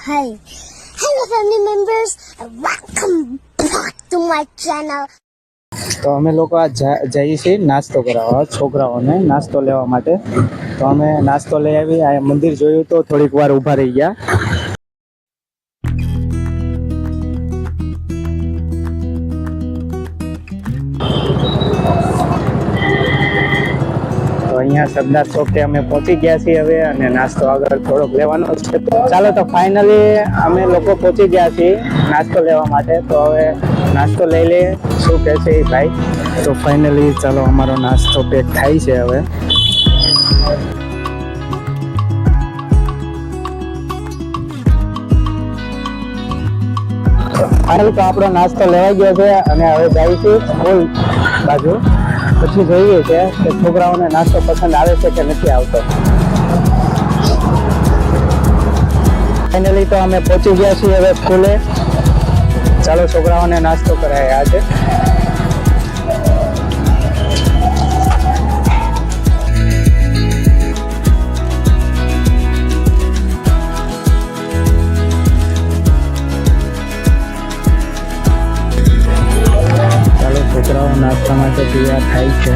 Hi. Hello family members. Welcome back to my channel. તો અમે લોકો આ જઈએ છીએ નાસ્તો કરાવવા છોકરાઓને નાસ્તો લેવા માટે. તો અમે નાસ્તો લઈ આવી, આ મંદિર જોયું તો થોડીક વાર ઊભા રહી ગયા. તો અહીંયા સરદાર ચોકે અમે પહોંચી ગયા છીએ હવે, અને નાસ્તો આગળ થોડોક લેવાનો છે. ચાલો તો ફાઇનલી અમે લોકો પહોંચી ગયા છીએ નાસ્તો લેવા માટે. તો હવે નાસ્તો લઈ લે, શું કહે છે એ ભાઈ. તો ફાઇનલી ચાલો અમારો નાસ્તો પેક થાય છે હવે. ફાઇનલ તો આપણો નાસ્તો લેવાઈ ગયો છે, અને હવે જઈશું સ્કૂલ બાજુ. પછી જોઈએ છે કે છોકરાઓને નાસ્તો પસંદ આવે છે કે નથી આવતો. ફાઇનલી તો અમે પહોંચી ગયા છીએ હવે સ્કૂલે. ચાલો છોકરાઓને નાસ્તો કરાય આજે. ચાલો છોકરાઓ નાસ્તા માટે તૈયાર થાય છે.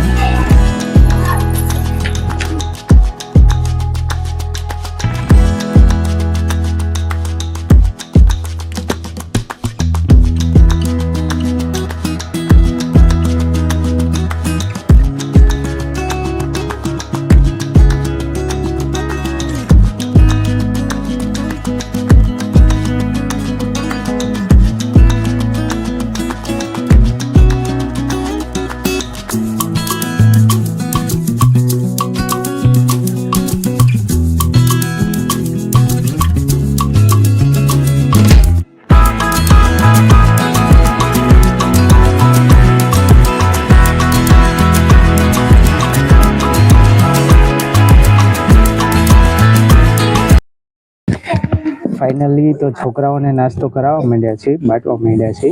ફાઇનલી તો છોકરાઓને નાસ્તો કરાવવા માંડ્યા છે, બાંટવા માંડ્યા છે.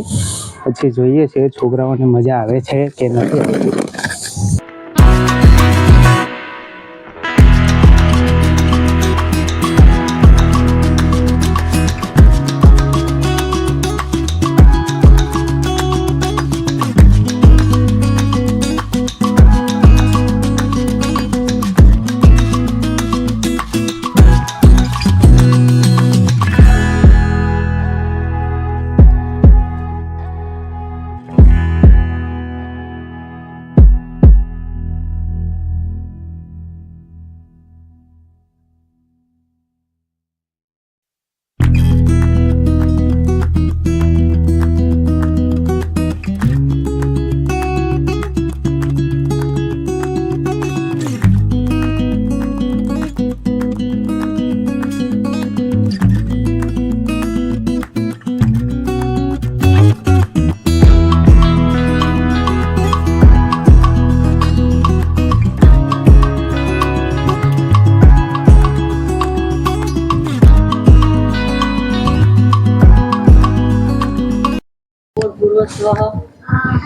પછી જોઈએ છે છોકરાઓને મજા આવે છે કે નથી આવતી.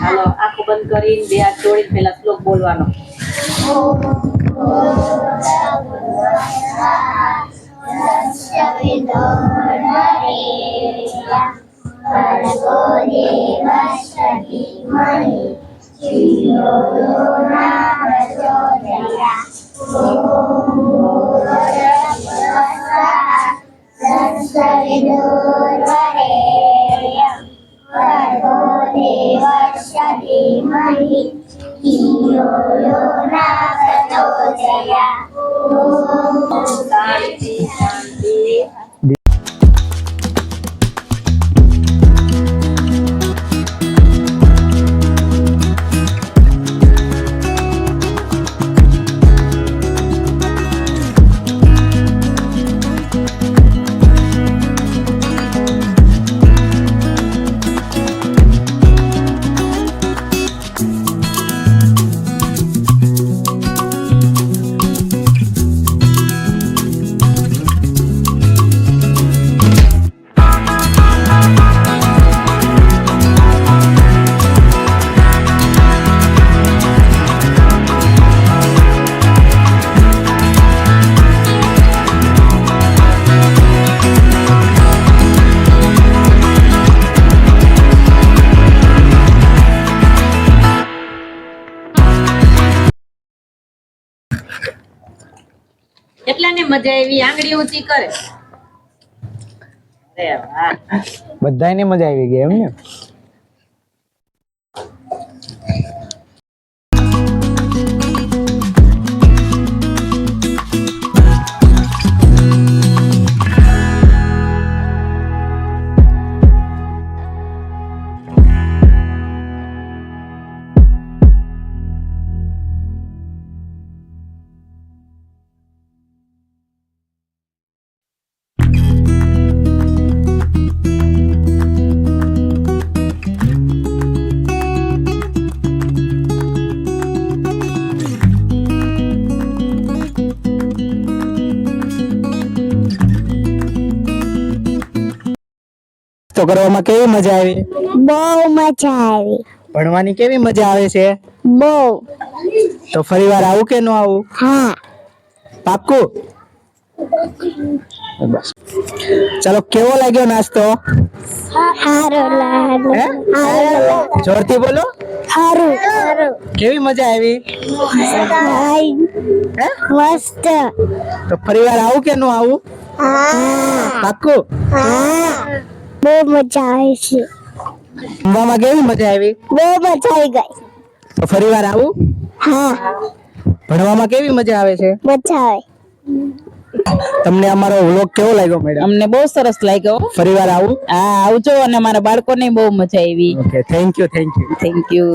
હાલો આંખો બંધ કરીને બે હાથ જોડીને પહેલા શ્લોક બોલવાનો. શાંતિ શાંતિ. મજા આવી આંગળી ઊંચી કરે અરે વાહ બધાને મજા આવી ગઈ એમ ને તો કરવામાં કેવી મજા આવી બહુ મજા આવી ભણવાની કેવી મજા આવે છે બહુ તો ફરીવાર આવું કે ન આવું હા પાક્કું બસ ચાલો કેવો લાગ્યો નાસ્તો હારું લાગે હે? જોરથી બોલો હારું કેવી મજા આવી હાય હે? મસ્ત તો ફરીવાર આવું કે ન આવું હા પાક્કું હા બહુ મજા આવી છે જમવામાં કેવી મજા આવી બહુ મજા આવી ગઈ તો ફરીવાર આવું હા ભણવામાં કેવી મજા આવે છે મજા આવે તમને અમારો વ્લોગ કેવો લાગ્યો મેડમ અમને બહુ સરસ લાગ્યો ફરીવાર આવું હા આવજો અને મારા બાળકોને બહુ મજા આવી okay thank you thank you